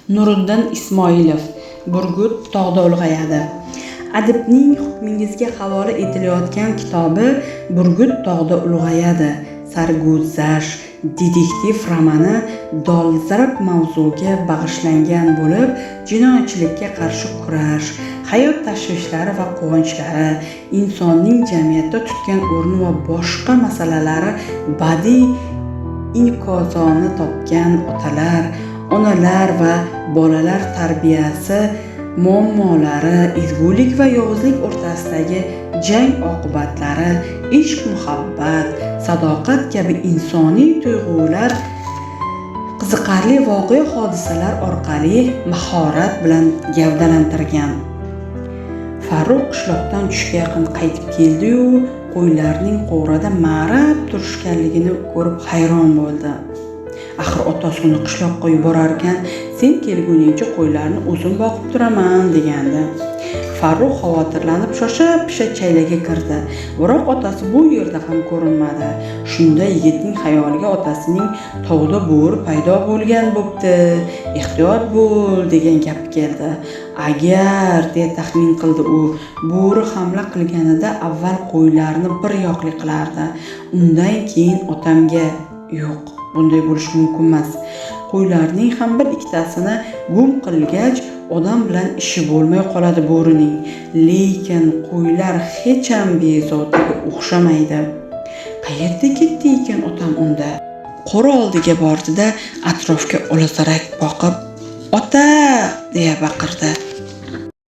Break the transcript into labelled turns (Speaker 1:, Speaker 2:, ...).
Speaker 1: Nuriddin Ismoilov. Burgut tog'da ulg'ayadi. Adibning hukmingizga havola etilayotgan kitobi Burgut tog'da ulg'ayadi. Sarguzasht detektiv romani dolzarb mavzuga bag'ishlangan bo'lib, jinoyatchilikka qarshi kurash, hayot tashvishlari va quvonchlari, insonning jamiyatda tutgan o'rni va boshqa masalalari badiiy inkosini topgan otalar, onalar va bolalar tarbiyasi muammolari, ezgulik va yovuzlik o'rtasidagi jang oqibatlari, ishq, muhabbat, sadoqat kabi insoniy tuyg'ular qiziqarli voqea hodisalar orqali mahorat bilan gavdalantirgan. Farruh qishloqdan tushga yaqin qaytib keldi-yu, qo'ylarning qo'rada ma'rab turishganligini ko'rib hayron bo'ldi. Axir otasi uni qishloqqa yuborarkan, sen kelguningcha qo'ylarni o'zim boqib turaman degandi. Farruh xavotirlanib shosha-pisha chaylaga kirdi, biroq otasi bu yerda ham ko'rinmadi. Shunda yigitning xayoliga otasining tog'da bo'ri paydo bo'lgan bo'pti, ehtiyot bo'l degan gap keldi. Agar deya taxmin qildi u, bo'ri hamla qilganida avval qo'ylarni bir yoqli qilardi. Undan keyin otamga yo'q, bunday bo'lishi mumkin emas. Qo'ylarning ham bir ikkitasini gum qilgach, odam bilan ishi bo'lmay qoladi bo'rining. Lekin qo'ylar hech ham bezotiga o'xshamaydi. Qayerda ketdi ekan otam unda? Qo'ri oldiga bordi-da, atrofga olazarak boqib, "Ota!" deya baqirdi.